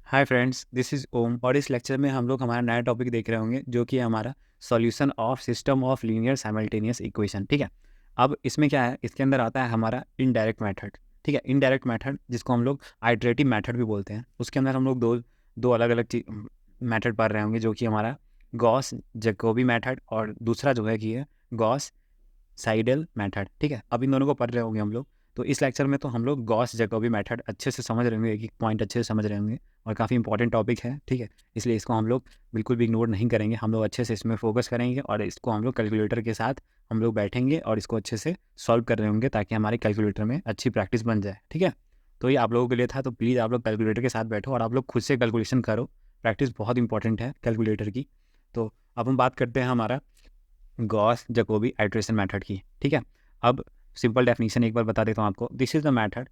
Hi friends, this is ओम और इस lecture में हम लोग हमारा नया टॉपिक देख रहे होंगे जो कि हमारा solution of system of linear simultaneous equation. ठीक है। अब इसमें क्या है, इसके अंदर आता है हमारा इनडायरेक्ट मेथड। ठीक है, इनडायरेक्ट मेथड जिसको हम लोग आइटरेटिव मेथड भी बोलते हैं। उसके अंदर हम लोग दो दो अलग अलग मेथड पढ़ रहे होंगे जो कि हमारा गॉस जैकोबी मेथड और दूसरा जो है कि है गॉस साइडल मेथड। ठीक है, अब इन दोनों को पढ़ रहे होंगे हम लोग। तो इस लेक्चर में तो हम लोग गॉस जैकोबी मेथड अच्छे से समझ रहे होंगे, एक एक पॉइंट अच्छे से समझ रहे होंगे और काफ़ी इंपॉर्टेंट टॉपिक है। ठीक है, इसलिए इसको हम लोग बिल्कुल भी इग्नोर नहीं करेंगे, हम लोग अच्छे से इसमें फोकस करेंगे और इसको हम लोग कैलकुलेटर के साथ हम लोग बैठेंगे और इसको अच्छे से सॉल्व कर रहे होंगे ताकि हमारे कैलकुलेटर में अच्छी प्रैक्टिस बन जाए। ठीक है, तो ये आप लोगों के लिए था, तो प्लीज़ आप लोग कैलकुलेटर के साथ बैठो और आप लोग खुद से कैलकुलेशन करो। प्रैक्टिस बहुत इंपॉर्टेंट है कैलकुलेटर की। तो अब हम बात करते हैं हमारा गॉस जैकोबी आइट्रेशन मेथड की। ठीक है, अब सिंपल डेफिनेशन एक बार बता देता हूँ आपको। This is the method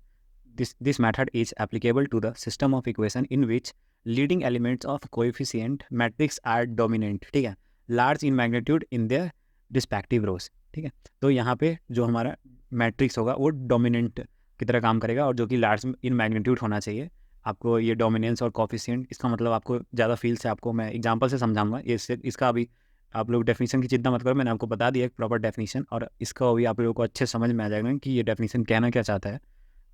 this method is applicable to the system of equation in which leading elements of coefficient matrix are dominant। ठीक है, large in magnitude in their respective rows। ठीक है, तो यहाँ पे जो हमारा मैट्रिक्स होगा वो डोमिनेंट की तरह काम करेगा और जो कि लार्ज इन मैग्नीट्यूड होना चाहिए। आपको ये डोमिनेंस और कॉफिशिएंट इसका मतलब आपको ज़्यादा फील से आपको मैं एग्जांपल से समझाऊंगा। इससे इसका अभी आप लोग डेफिनेशन की चिंता मत करो, मैंने आपको बता दिया एक प्रॉपर डेफिनेशन और इसका भी आप लोगों को अच्छे समझ में आ जाएगा कि ये डेफिनेशन कहना क्या चाहता है।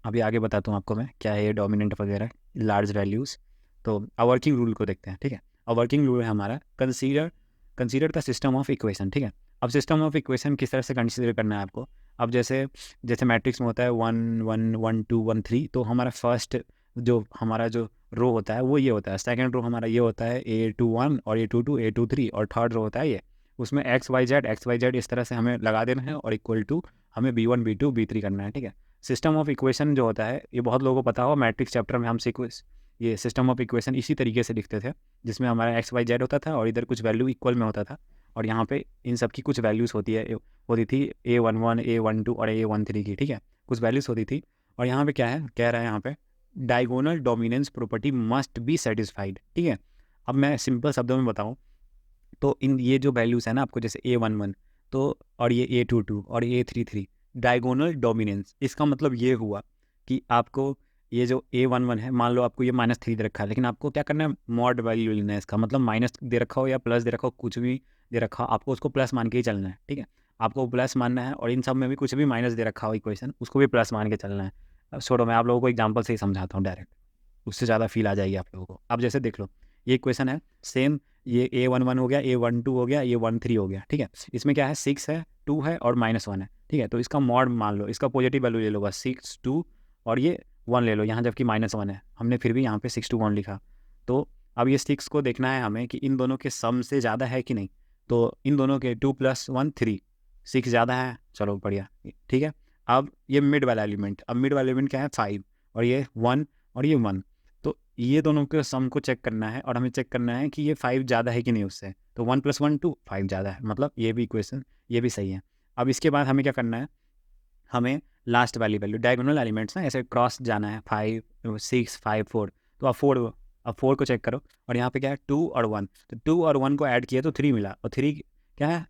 अभी आगे बताता हूँ आपको मैं क्या है ये डोमिनेंट वगैरह लार्ज वैल्यूज़। तो अब वर्किंग रूल को देखते हैं। ठीक है, अब वर्किंग रूल है हमारा consider the system of equation. ठीक है, अब सिस्टम ऑफ इक्वेशन किस तरह से कंसीडर करना है आपको। अब जैसे जैसे मैट्रिक्स में होता है 1 1 1 2 1 3, तो हमारा फर्स्ट जो हमारा जो रो होता है वो ये होता है, सेकंड रो हमारा ये होता है A21 और A22 A23 और थर्ड रो होता है ये। उसमें एक्स वाई जेड इस तरह से हमें लगा देना है और इक्वल टू हमें B1 B2 B3 करना है। ठीक है, सिस्टम ऑफ इक्वेशन जो होता है ये बहुत लोगों को पता हो, मैट्रिक्स चैप्टर में हम ये सिस्टम ऑफ इक्वेशन इसी तरीके से लिखते थे जिसमें हमारा एक्स वाई जेड होता था और इधर कुछ वैल्यू इक्वल में होता था और यहाँ पे इन सब की कुछ वैल्यूज़ होती थी A11 A12 और A13 की। ठीक है, कुछ वैल्यूज़ होती थी और यहाँ पे क्या है कह रहा है यहाँ पे diagonal dominance property must be satisfied. ठीक है, अब मैं सिंपल शब्दों में बताऊँ तो इन ये जो वैल्यूज़ है ना आपको, जैसे A11 तो और ये A22 और A33 डायगोनल डोमिनेंस, इसका मतलब ये हुआ कि आपको ये जो A11 है, मान लो आपको ये -3 दे रखा है, लेकिन आपको क्या करना है मॉड वैल्यू लेना है इसका, मतलब माइनस दे रखा हो या प्लस दे रखा हो, कुछ भी दे रखा हो आपको उसको प्लस मान के ही चलना है। ठीक है, आपको प्लस मानना है और इन सब में भी कुछ भी माइनस दे रखा हो इक्वेशन उसको भी प्लस मान के चलना है। अब छोड़ो, मैं आप लोगों को एग्जाम्पल से ही समझाता हूँ डायरेक्ट, उससे ज़्यादा फील आ जाएगी आप लोगों को। अब जैसे देख लो ये इक्वेशन है सेम, ये A11 हो गया, A12 हो गया, A13 हो गया। ठीक है, इसमें क्या है 6 है 2 है और -1 है। ठीक है, तो इसका मॉड मान लो, इसका पॉजिटिव वैल्यू ले लो बस 6 2 और ये 1 ले लो यहाँ, जबकि -1 है, हमने फिर भी यहाँ पे 6 2 1 लिखा। तो अब ये 6 को देखना है हमें कि इन दोनों के सम से ज़्यादा है कि नहीं। तो इन दोनों के 2 + 1 3, 6 ज़्यादा है, चलो बढ़िया। ठीक है, अब ये मिड वाला एलिमेंट, अब मिड वाला एलिमेंट क्या है 5 और ये 1 और ये 1, तो ये दोनों के सम को चेक करना है और हमें चेक करना है कि ये 5 ज़्यादा है कि नहीं उससे। तो 1 + 1 2 5 ज़्यादा है, मतलब ये भी इक्वेशन ये भी सही है। अब इसके बाद हमें क्या करना है, हमें लास्ट वाली वैल्यू डायगोनल एलिमेंट्स ना ऐसे क्रॉस जाना है 5 6 5 4, तो अब 4 को चेक करो और यहाँ पे क्या है 2 और 1, तो 2 और 1 को ऐड किया तो 3 मिला और 3 क्या है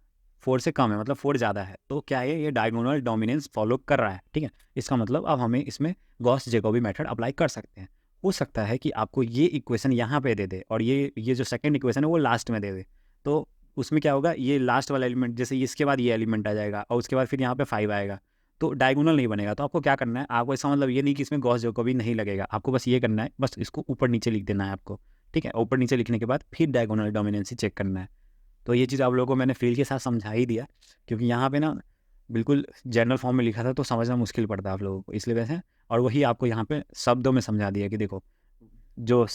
4 से कम है, मतलब 4 ज़्यादा है। तो क्या है ये डायगोनल डोमिनेंस फॉलो कर रहा है। ठीक है, इसका मतलब अब हमें इसमें गॉस जैकोबी मेथड अप्लाई कर सकते हैं। हो सकता है कि आपको ये इक्वेशन यहाँ पे दे दे और ये जो सेकंड इक्वेशन है वो लास्ट में दे दे, तो उसमें क्या होगा ये लास्ट वाला एलिमेंट, जैसे इसके बाद ये एलिमेंट आ जाएगा और उसके बाद फिर यहाँ पे 5 आएगा, तो डायगोनल नहीं बनेगा। तो आपको क्या करना है, आपको इसका मतलब ये नहीं कि इसमें गॉस जैकोबी नहीं लगेगा, आपको बस ये करना है, बस इसको ऊपर नीचे लिख देना है आपको। ठीक है, ऊपर नीचे लिखने के बाद फिर डायगोनल डोमिनेंसी चेक करना है। तो ये चीज़ आप लोगों को मैंने फील के साथ समझा ही दिया, क्योंकि यहाँ पे ना बिल्कुल जनरल फॉर्म में लिखा था तो समझना मुश्किल पड़ता है आप लोगों को, इसलिए वैसे। और वही आपको यहाँ पे शब्दों में समझा दिया कि देखो जो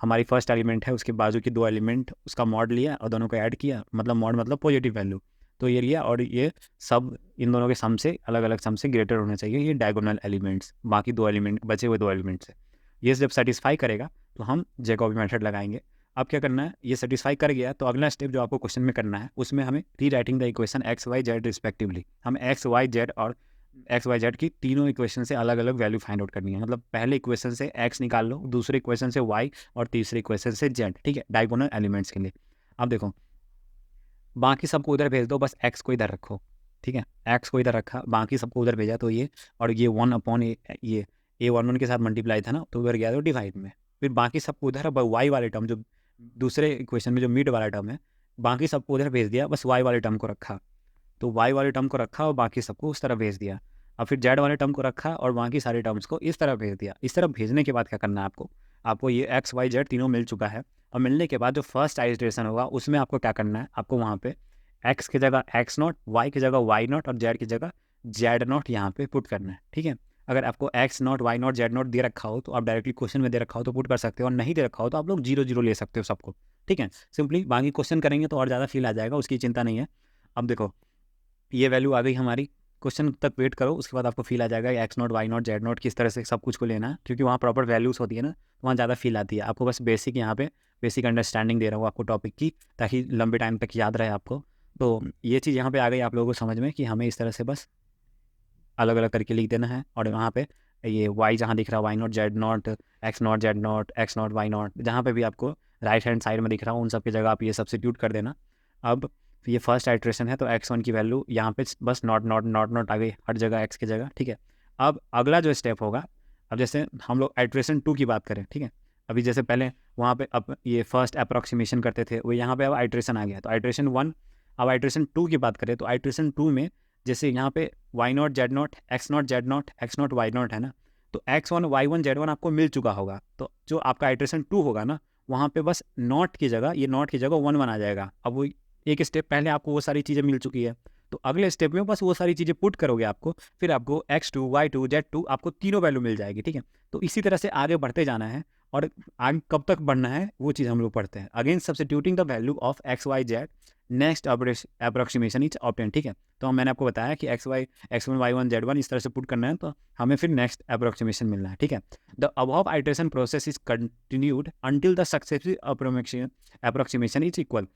हमारी फर्स्ट एलिमेंट है उसके बाजू की 2 एलिमेंट उसका मॉड लिया और दोनों को ऐड किया, मतलब मॉड मतलब पॉजिटिव वैल्यू, तो ये लिया और ये सब इन दोनों के सम से अलग अलग सम से ग्रेटर होना चाहिए ये डायगोनल एलिमेंट्स, बाकी 2 एलिमेंट बचे हुए 2 एलिमेंट से। ये जब सेटिस्फाई करेगा तो हम जैकोबी मेथड लगाएंगे। अब क्या करना है, ये सेटिस्फाई कर गया तो अगला स्टेप जो आपको क्वेश्चन में करना है उसमें हमें rewriting the equation x y z respectively, हम एक्स वाई जेड और एक्स वाई जेड की तीनों इक्वेशन से अलग अलग वैल्यू फाइंड आउट करनी है। मतलब पहले इक्वेशन से एक्स निकाल लो, दूसरे इक्वेशन से वाई और तीसरे इक्वेशन से जेड। ठीक है, डायगोनल एलिमेंट्स के लिए। अब देखो बाकी सबको उधर भेज दो, बस एक्स को इधर रखो। ठीक है, एक्स को इधर रखा, बाकी सबको उधर भेजा, तो ये और ये 1 अपॉन ये A11 के साथ मल्टीप्लाई था ना, तो उधर गया तो डिवाइड में। फिर बाकी सबको उधर, अब वाई वाले टर्म जो दूसरे इक्वेशन में जो मिड वाला टर्म है, बाकी सबको उधर भेज दिया, बस वाई वाले टर्म को रखा। तो वाई वाले टर्म को रखा और बाकी सबको उस तरफ भेज दिया। अब फिर जेड वाले टर्म को रखा और बाकी सारे टर्म्स को इस तरफ भेज दिया। इस तरफ भेजने के बाद क्या करना है आपको ये एक्स वाई जेड तीनों मिल चुका है, और मिलने के बाद जो फर्स्ट आइट्रेशन होगा उसमें आपको क्या करना है, आपको वहाँ पे एक्स की जगह एक्स नॉट, वाई की जगह वाई नॉट और जेड की जगह जेड नॉट यहाँ पे पुट करना है। ठीक है, अगर आपको x naught y naught z naught दे रखा हो तो आप डायरेक्टली क्वेश्चन में दे रखा हो तो पुट कर सकते हो, और नहीं दे रखा हो तो आप लोग 0 0 ले सकते हो सबको। ठीक है, सिंपली बाकी क्वेश्चन करेंगे तो और ज़्यादा फील आ जाएगा, उसकी चिंता नहीं है। अब देखो ये वैल्यू आ गई हमारी, क्वेश्चन तक वेट करो, उसके बाद आपको फील आ जाएगा x naught y naught z naught किस तरह से सब कुछ को लेना है, क्योंकि वहाँ प्रॉपर वैल्यूज़ होती है ना, तो वहाँ ज़्यादा फील आती है। आपको बस बेसिक यहाँ पे बेसिक अंडरस्टैंडिंग दे रहा हूँ आपको टॉपिक की, ताकि लंबे टाइम तक याद रहे आपको। तो ये चीज़ यहाँ पे आ गई आप लोगों को समझ में कि हमें इस तरह से बस अलग अलग करके लिख देना है, और वहाँ पे ये वाई जहाँ दिख रहा है y naught z naught, x naught z naught, x naught y naught, जहाँ पे भी आपको राइट हैंड साइड में दिख रहा हो उन सब की जगह आप ये सब्स्टिट्यूट कर देना। अब ये फर्स्ट आइट्रेशन है तो x1 की वैल्यू यहाँ पे बस नॉट नॉट नॉट नॉट आ गई हर जगह x की जगह। ठीक है, अब अगला जो स्टेप होगा, अब जैसे हम लोग आइट्रेशन 2 की बात करें, ठीक है, अभी जैसे पहले वहाँ पे अब ये फर्स्ट अप्रॉक्सीमेशन करते थे, वो यहाँ पे अब आइट्रेशन आ गया तो आइट्रेशन 1। अब आइट्रेशन 2 की बात करें तो आइट्रेशन 2 में जैसे यहाँ पे y naught z naught, x naught z naught, x naught y naught है ना, तो x1 y1 z1 आपको मिल चुका होगा, तो जो आपका आइट्रेशन 2 होगा ना, वहाँ पे बस नॉट की जगह ये नॉट की जगह 1 1 आ जाएगा। अब वो एक स्टेप पहले आपको वो सारी चीज़ें मिल चुकी है, तो अगले स्टेप में बस वो सारी चीज़ें पुट करोगे आपको, फिर आपको x2 y2 z2 आपको तीनों वैल्यू मिल जाएगी। ठीक है, तो इसी तरह से आगे बढ़ते जाना है, और आगे कब तक बढ़ना है वो चीज़ हम लोग पढ़ते हैं। Again substituting the value of x y z, next approximation is obtain. ठीक है, तो मैंने आपको बताया कि x1 y1 z1 इस तरह से पुट करना है, तो हमें फिर नेक्स्ट अप्रोक्सीमेशन मिलना है। ठीक है, the above iteration process is continued until the successive approximation is equal.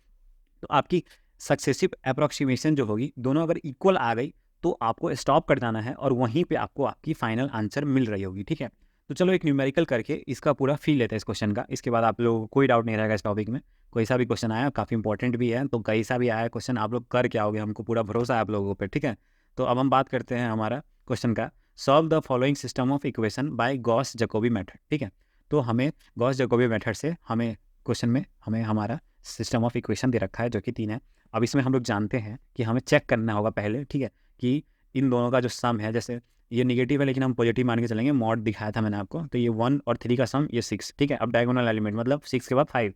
तो आपकी सक्सेसिव अप्रोक्सीमेशन जो होगी दोनों अगर इक्वल आ गई तो आपको स्टॉप कर जाना है, और वहीं पे आपको आपकी फाइनल आंसर मिल रही होगी। ठीक है, तो चलो एक न्यूमेरिकल करके इसका पूरा फील लेते हैं इस क्वेश्चन का, इसके बाद आप लोगों को कोई डाउट नहीं रहेगा इस टॉपिक में। कोई सा भी क्वेश्चन आया काफ़ी इंपॉर्टेंट भी है, तो कैसा भी आया क्वेश्चन आप लोग कर क्या आओगे, हमको पूरा भरोसा है आप लोगों पर। ठीक है, तो अब हम बात करते हैं हमारा क्वेश्चन का, solve the following system of equation by Gauss Jacobi method. ठीक है, तो हमें गॉस जैकोबी मेथड से हमें क्वेश्चन में हमें हमारा सिस्टम ऑफ इक्वेशन दे रखा है जो कि 3 है। अब इसमें हम लोग जानते हैं कि हमें चेक करना होगा पहले, ठीक है, कि इन दोनों का जो सम है, जैसे ये निगेटिव है लेकिन हम पॉजिटिव मान के चलेंगे, मॉड दिखाया था मैंने आपको, तो ये 1 और 3 का सम ये 6। ठीक है, अब डायगोनल एलिमेंट मतलब 6 के बाद 5,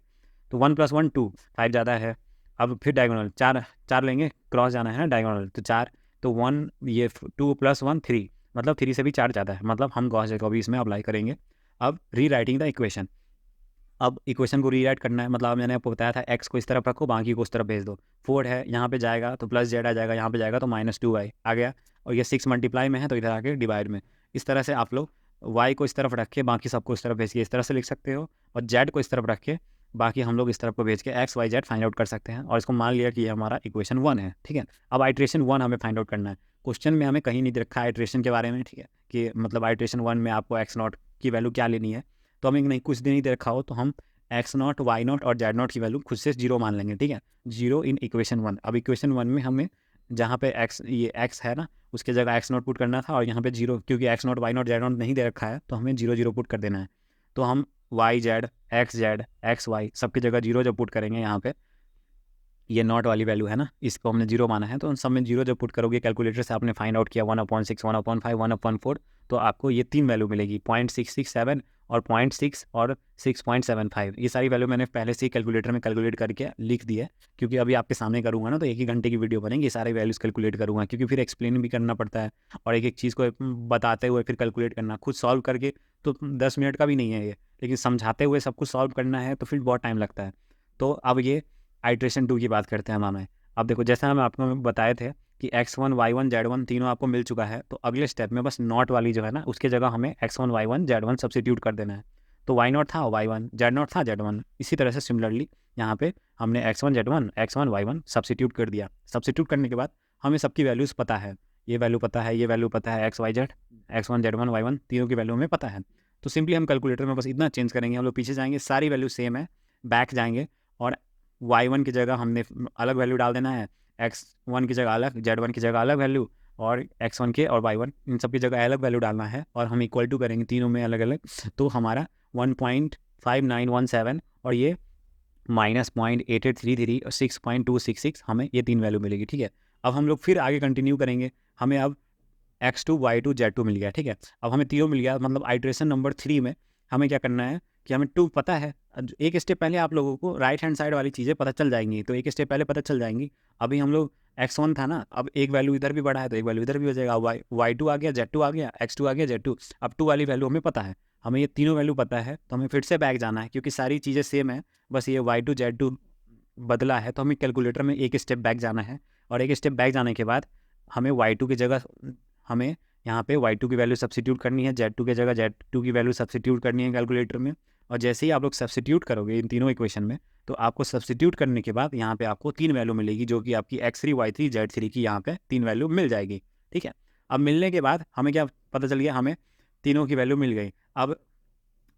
तो 1 + 1 2, 5 ज़्यादा है। अब फिर डायगोनल 4 लेंगे, क्रॉस जाना है ना डायगोनल, तो 4, तो 1 ये 2 + 1 3, मतलब 3 से भी 4 ज़्यादा है, मतलब हम गॉस जैकोबी इसमें अप्लाई करेंगे। अब री राइटिंग द इक्वेशन, अब इक्वेशन को रीराइट करना है, मतलब मैंने आपको बताया था एक्स को इस तरफ रखो बाकी को उस तरफ भेज दो। 4 है यहाँ पे जाएगा तो प्लस जेड आ जाएगा, यहाँ पे जाएगा तो -2y आ गया, और ये 6 मल्टीप्लाई में है तो इधर आके डिवाइड में। इस तरह से आप लोग y को इस तरफ रख के बाकी सबको इस तरफ भेज के इस तरह से लिख सकते हो, और z को इस तरफ रख के बाकी हम लोग इस तरफ को भेज के x y z find out कर सकते हैं, और इसको मान लिया कि ये हमारा इक्वेशन 1 है। ठीक है, अब आइट्रेशन 1 हमें फाइंड आउट करना है। क्वेश्चन में हमें कहीं नहीं दे रखा है आइट्रेशन के बारे में, ठीक है, कि मतलब आइट्रेशन 1 में आपको एक्स नॉट की वैल्यू क्या लेनी है, तो हमें नहीं कुछ नहीं दे रखा हो तो हम एक्स नॉट वाई नॉट और जेड नॉट की वैल्यू खुद से 0 मान लेंगे। ठीक है, 0 इन इक्वेशन 1। अब इक्वेशन 1 में हमें जहाँ पे ये एक्स है ना उसके जगह एक्स नॉट पुट करना था, और यहाँ पे 0, क्योंकि x naught y naught z naught नहीं दे रखा है तो हमें 0 0 पुट कर देना है। तो हम वाई जेड एक्स वाई सबकी जगह 0 जब पुट करेंगे, यहाँ पे ये नॉट वाली वैल्यू है ना इसको हमने 0 माना है, तो उन सब में 0 जब पुट करोगे कैलकुलेटर से आपने फाइंड आउट किया 1/6, 1/5, 1/4, तो आपको ये 3 वैल्यू मिलेगी, 0.667 और 0.6 और 6.75। ये सारी वैल्यू मैंने पहले से ही कैलकुलेटर में कैलकुलेट करके लिख दी है, क्योंकि अभी आपके सामने करूँगा ना तो 1 ही घंटे की वीडियो बनेगी, सारे वैल्यूज़ कैलकुलेट करूँगा, क्योंकि फिर एक्सप्लेन भी करना पड़ता है, और एक एक चीज़ को बताते हुए फिर कैलकुलेट करना, खुद सॉल्व करके तो 10 मिनट का भी नहीं है ये, लेकिन समझाते हुए सब कुछ सॉल्व करना है तो फिर बहुत टाइम लगता है। तो अब ये आइट्रेशन 2 की बात करते हैं हमें। अब देखो जैसा हम आपको बताए थे कि x1 y1 z1 तीनों आपको मिल चुका है, तो अगले स्टेप में बस नॉट वाली जो है ना उसके जगह हमें x1 y1 z1 सब्स्टिट्यूट कर देना है। तो y नॉट था y1, z नॉट था z1, इसी तरह से सिमिलरली यहाँ पे हमने x1 z1 x1 y1 substitute कर दिया। सब्स्टिट्यूट करने के बाद हमें सबकी वैल्यूज़ पता है, ये वैल्यू पता है, ये वैल्यू पता है, x y z x1 z1 y1 तीनों की वैल्यू हमें पता है। तो सिंपली हम कैलकुलेटर में बस इतना चेंज करेंगे, हम लोग पीछे जाएंगे, सारी वैल्यू सेम है, बैक जाएंगे, और y1 की जगह हमने अलग वैल्यू डाल देना है, x1 की जगह अलग, z1 की जगह अलग वैल्यू, और x1 के और y1 इन सब की जगह अलग वैल्यू डालना है, और हम इक्वल टू करेंगे तीनों में अलग अलग, तो हमारा 5917 और ये -0.8833 और 6.266 हमें ये 3 वैल्यू मिलेगी, ठीक है। अब हम लोग फिर आगे कंटिन्यू करेंगे, हमें अब x2 y2 z2 मिल गया, ठीक है। अब हमें तीनों मिल गया, मतलब आइट्रेशन नंबर 3 में हमें क्या करना है कि हमें 2 पता है। एक स्टेप पहले आप लोगों को राइट हैंड साइड वाली चीज़ें पता चल जाएंगी, तो एक स्टेप पहले पता चल जाएंगी। अभी हम लोग x1 था ना, अब एक वैल्यू इधर भी बढ़ा है तो एक वैल्यू इधर भी हो जाएगा, y2 आ गया, z2 आ गया, x2 आ गया, z2। अब 2 वाली वैल्यू हमें पता है, हमें ये तीनों वैल्यू पता है, तो हमें फिर से बैक जाना है क्योंकि सारी चीज़ें सेम है, बस ये y2 z2 बदला है, तो हमें कैलकुलेटर में एक स्टेप बैक जाना है। और एक स्टेप बैक जाने के बाद हमें y2 की जगह हमें यहाँ पे y2 की वैल्यू सब्सिट्यूट करनी है, z2 की जगह z2 की वैल्यू सब्सिट्यूट करनी है कैलकुलेटर में। और जैसे ही आप लोग सब्सिट्यूट करोगे इन तीनों इक्वेशन में, तो आपको सब्सिट्यूट करने के बाद यहाँ पे आपको 3 वैल्यू मिलेगी, जो कि आपकी x3 y3 z3 की यहाँ पे 3 वैल्यू मिल जाएगी, ठीक है। अब मिलने के बाद हमें क्या पता चल गया, हमें तीनों की वैल्यू मिल गई। अब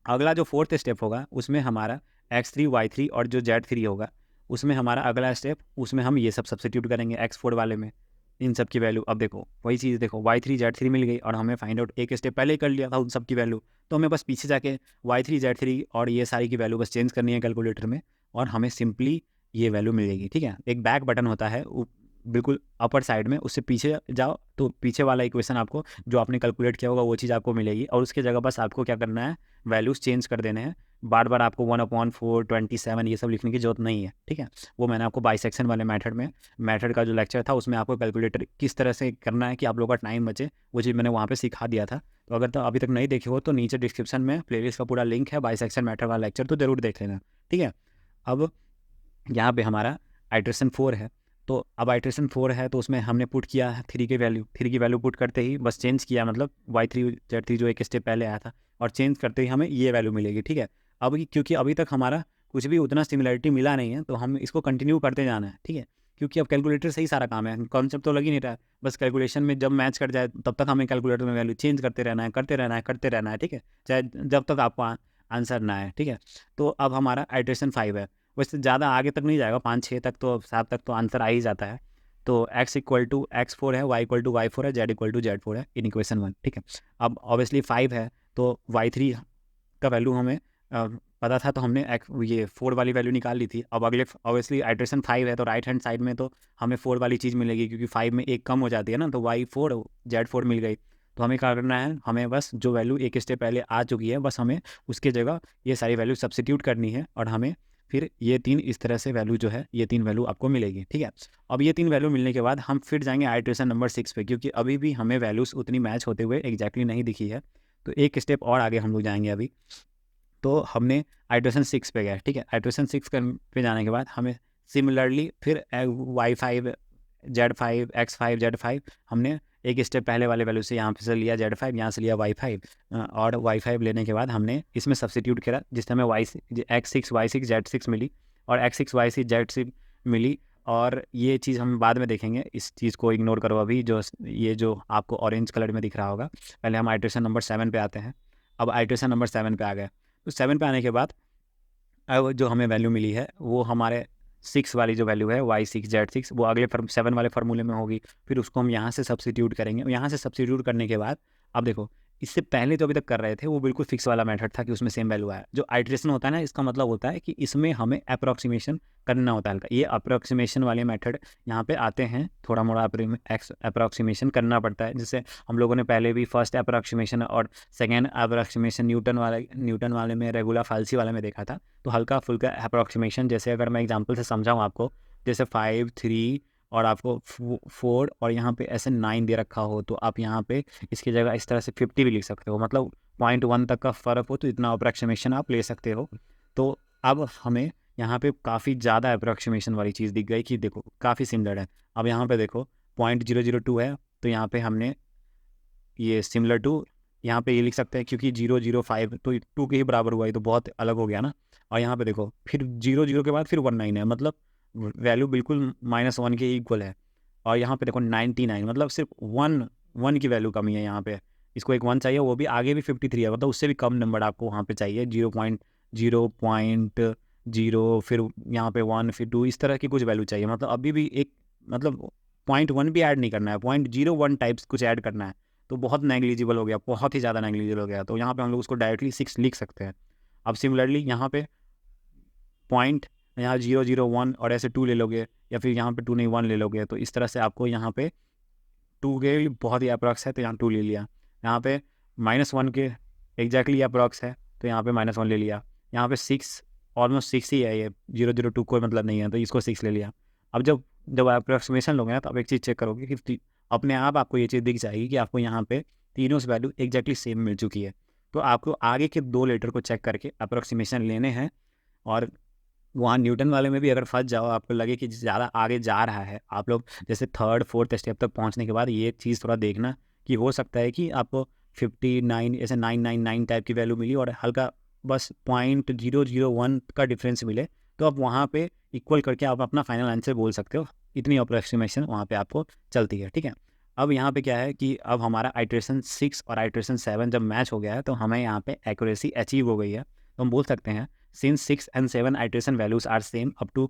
अगला जो 4th स्टेप होगा उसमें हमारा x3 y3 और जो z3 होगा उसमें हमारा अगला स्टेप, उसमें हम ये सब सब्सिट्यूट करेंगे x4 वाले में, इन सब की वैल्यू। अब देखो वही चीज़, देखो y3 z3 मिल गई और हमें फाइंड आउट एक स्टेप पहले ही कर लिया था उन सब की वैल्यू, तो हमें बस पीछे जाके y3 z3 और ये सारी की वैल्यू बस चेंज करनी है कैलकुलेटर में और हमें सिंपली ये वैल्यू मिल जाएगी, ठीक है। एक बैक बटन होता है बिल्कुल अपर साइड में, उससे पीछे जाओ तो पीछे वाला इक्वेशन आपको जो आपने कैलकुलेट किया होगा वो चीज़ आपको मिलेगी, और उसके जगह बस आपको क्या करना है, वैल्यूज़ चेंज कर देने हैं। बार बार आपको 1/4 27 ये सब लिखने की जरूरत नहीं है, ठीक है। वो मैंने आपको बाइसेक्शन वाले मेथड का जो लेक्चर था उसमें आपको कैलकुलेटर किस तरह से करना है कि आप लोगों का टाइम बचे, वो चीज़ मैंने वहाँ पे सिखा दिया था। तो अगर तो अभी तक नहीं देखे हो तो नीचे डिस्क्रिप्शन में प्लेलिस्ट का पूरा लिंक है, बाइसेक्शन मेथड वाला लेक्चर, तो जरूर देख लेना, ठीक है। अब यहाँ पे हमारा आइट्रेशन 4 है, तो अब आइट्रेशन 4 है तो उसमें हमने पुट किया है 3 की वैल्यू पुट करते ही बस चेंज किया, मतलब y3 z3 जो एक स्टेप पहले आया था, और चेंज करते ही हमें ये वैल्यू मिलेगी, ठीक है। अब क्योंकि अभी तक हमारा कुछ भी उतना सिमिलरिटी मिला नहीं है, तो हम इसको कंटिन्यू करते जाना है, ठीक है। क्योंकि अब कैलकुलेटर से ही सारा काम है, कॉन्सेप्ट तो लग ही नहीं रहा है, बस कैलकुलेशन में जब मैच कर जाए तब तक हमें कैलकुलेटर में वैल्यू चेंज करते रहना है, ठीक है, चाहे जब तक आपको आंसर ना आए, ठीक है। तो अब हमारा आइट्रेशन 5 है, वैसे ज़्यादा आगे तक नहीं जाएगा, 5-6 तक तो 7 तक तो आंसर आ ही जाता है। तो x=x4 है, y=y4 है, z=z4 है इन इक्वेशन 1, ठीक है। अब ऑब्वियसली 5 है तो y3 का वैल्यू हमें पता था, तो हमने ये 4 वाली वैल्यू निकाल ली थी। अब अगले ऑब्वियसली आइट्रेशन 5 है तो राइट हैंड साइड में तो हमें 4 वाली चीज़ मिलेगी, क्योंकि 5 में एक कम हो जाती है ना, तो y4 z4 मिल गई। तो हमें क्या करना है, हमें बस जो वैल्यू एक स्टेप पहले आ चुकी है बस हमें उसके जगह ये सारी वैल्यू सब्सिट्यूट करनी है, और हमें फिर ये 3 इस तरह से वैल्यू जो है ये 3 वैल्यू आपको मिलेगी, ठीक है। अब ये 3 वैल्यू मिलने के बाद हम फिर जाएंगे आइट्रेशन नंबर 6 पे, क्योंकि अभी भी हमें वैल्यूज़ उतनी मैच होते हुए एग्जैक्टली नहीं दिखी है, तो एक स्टेप और आगे हम लोग जाएंगे अभी। तो हमने आइट्रेशन 6 पे गए, ठीक है। आइट्रेशन 6 पे जाने के बाद हमें सिमिलरली फिर y5 z5 x5 z5 हमने एक स्टेप पहले वाले वैल्यू से यहाँ पे से लिया z5, यहाँ से लिया y5, और y5 लेने के बाद हमने इसमें सब्सिट्यूट करा, जिससे हमें x6 y6 z6 मिली और x6 y6 z6 मिली। और ये चीज़ हम बाद में देखेंगे, इस चीज़ को इग्नोर करो अभी, ये जो आपको ऑरेंज कलर में दिख रहा होगा। पहले हम आइट्रेशन नंबर 7 पे आते हैं। अब आइट्रेशन नंबर 7 पे आ गए, तो 7 पे आने के बाद अब जो हमें वैल्यू मिली है वो हमारे 6 वाली जो वैल्यू है y6 z6 वो अगले 7 वाले फार्मूले में होगी, फिर उसको हम यहाँ से सब्सिट्यूट करेंगे। यहाँ से सब्सिट्यूट करने के बाद अब देखो, इससे पहले जो अभी तक कर रहे थे वो बिल्कुल फिक्स वाला मेथड था कि उसमें सेम वैल्यू आया। जो आइट्रेशन होता है ना, इसका मतलब होता है कि इसमें हमें अप्रॉक्सीमेशन करना होता है हल्का। ये अप्रॉक्सीमेशन वाले मेथड यहाँ पे आते हैं, थोड़ा मोड़ा अप्रॉक्सीमेशन करना पड़ता है, जिससे हम लोगों ने पहले भी फर्स्ट अप्रॉक्सीमेशन और सेकेंड अप्रॉक्सीमेशन न्यूटन वाले में, रेगुलर फाल्सी वाले में देखा था। तो हल्का फुल्का अप्रॉक्सीमेशन, जैसे अगर मैं एग्जांपल से समझाऊँ आपको, जैसे 5 3 और आपको 4 और यहाँ पे ऐसे 9 दे रखा हो, तो आप यहाँ पे इसकी जगह इस तरह से 50 भी लिख सकते हो, मतलब 0.1 तक का फ़र्क हो तो इतना अप्रॉक्सीमेशन आप ले सकते हो। तो अब हमें यहाँ पे काफ़ी ज़्यादा अप्रॉक्सीमेशन वाली चीज़ दिख गई कि देखो काफ़ी सिमिलर है। अब यहाँ पे देखो 0.002 है, तो यहाँ पे हमने ये सिमिलर टू यहाँ पे ये लिख सकते हैं, क्योंकि 005 तो 2 के ही बराबर हुआ, ये तो बहुत अलग हो गया ना। और यहाँ पे देखो फिर 0 के बाद फिर 19 है, मतलब वैल्यू बिल्कुल -1 के इक्वल है। और यहाँ पे देखो 99, मतलब सिर्फ 1 की वैल्यू कमी है यहाँ पे, इसको एक 1 चाहिए, वो भी आगे भी 53 है, मतलब उससे भी कम नंबर आपको वहाँ पे चाहिए, 0.0 फिर यहाँ पे 1 फिर 2 इस तरह की कुछ वैल्यू चाहिए। मतलब अभी भी एक, मतलब 0.1 भी ऐड नहीं करना है, 0.01 टाइप्स कुछ ऐड करना है, तो बहुत नेग्लिजिबल हो गया, बहुत ही ज़्यादा नेग्लिजिबल हो गया। तो यहाँ पे हम लोग उसको डायरेक्टली 6 लिख सकते हैं। अब सिमिलरली यहाँ पे पॉइंट यहाँ 001 और ऐसे 2 ले लोगे, या फिर यहाँ पे 2 नहीं 1 ले लोगे, तो इस तरह से आपको यहाँ पे 2 के बहुत ही अप्रॉक्स है तो यहाँ 2 ले लिया। यहाँ पे -1 के एग्जैक्टली अप्रॉक्स है तो यहाँ पे -1 ले लिया। यहाँ पे 6 ऑलमोस्ट 6 ही है, ये 002 कोई मतलब नहीं है तो इसको 6 ले लिया। अब जब जब अप्रॉक्सीमेशन लोगे ना तो आप एक चीज़ चेक करोगे कि अपने आप आपको ये चीज़ दिख जाएगी कि आपको यहाँ पे तीनों से वैल्यू एग्जैक्टली सेम मिल चुकी है। तो आपको आगे के 2 लेटर को चेक करके अप्रॉक्सीमेशन लेने हैं, और वहाँ न्यूटन वाले में भी अगर फंस जाओ, आपको लगे कि ज़्यादा आगे जा रहा है, आप लोग जैसे 3rd 4th स्टेप तक पहुँचने के बाद ये चीज़ थोड़ा देखना कि हो सकता है कि आपको 59 ऐसे 999 टाइप की वैल्यू मिली और हल्का बस 0.001 का डिफरेंस मिले, तो आप वहाँ पे इक्वल करके आप अपना फाइनल आंसर बोल सकते हो। इतनी अप्रोक्सीमेशन वहाँ पे आपको चलती है, ठीक है। अब यहाँ पे क्या है कि अब हमारा आइट्रेशन 6 और आइट्रेशन 7 जब मैच हो गया है तो हमें यहाँ पे एक्यूरेसी अचीव हो गई है। तो हम बोल सकते हैं since 6 and 7 iteration values are same up to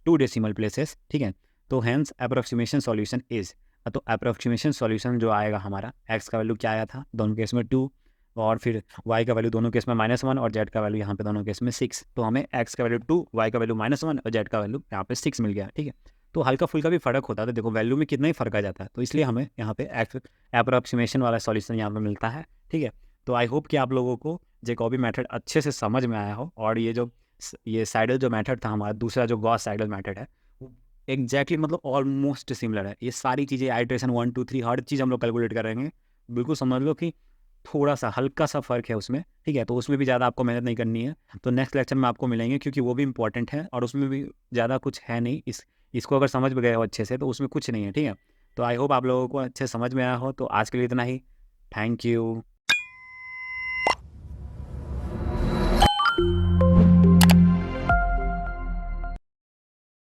2 decimal places, ठीक है, तो hence approximation solution is, तो approximation solution जो आएगा हमारा, x का वैल्यू क्या आया था दोनों केस में 2, और फिर y का वैल्यू दोनों केस में -1 और z का वैल्यू यहाँ पे दोनों केस में 6, तो हमें x का वैल्यू 2, y का वैल्यू -1 और z का वैल्यू यहाँ पे 6 मिल गया, ठीक है। तो हल्का फुल्का भी फ़र्क होता है, तो देखो वैल्यू में कितना ही फ़र्क आ जाता है, तो इसलिए हमें यहाँ पे अप्रोक्सीमेशन वाला सॉल्यूशन यहाँ पे मिलता है, ठीक है। तो आई होप कि आप लोगों को जैकॉबी मेथड अच्छे से समझ में आया हो, और ये साइडल जो मेथड था हमारा दूसरा जो गॉस साइडल मेथड है वो एग्जैक्टली मतलब ऑलमोस्ट सिमिलर है। ये सारी चीज़ें आइट्रेशन 1 2 3 हर चीज़ हम लोग कैलकुलेट करेंगे, बिल्कुल समझ लो कि थोड़ा सा हल्का सा फ़र्क है उसमें, ठीक है। तो उसमें भी ज़्यादा आपको मेहनत नहीं करनी है, तो नेक्स्ट लेक्चर में आपको मिलेंगे क्योंकि वो भी इंपॉर्टेंट है और उसमें भी ज़्यादा कुछ है नहीं। इसको अगर समझ में गए हो अच्छे से तो उसमें कुछ नहीं है, ठीक है। तो आई होप आप लोगों को अच्छे समझ में आया हो। तो आज के लिए इतना ही। Thank you.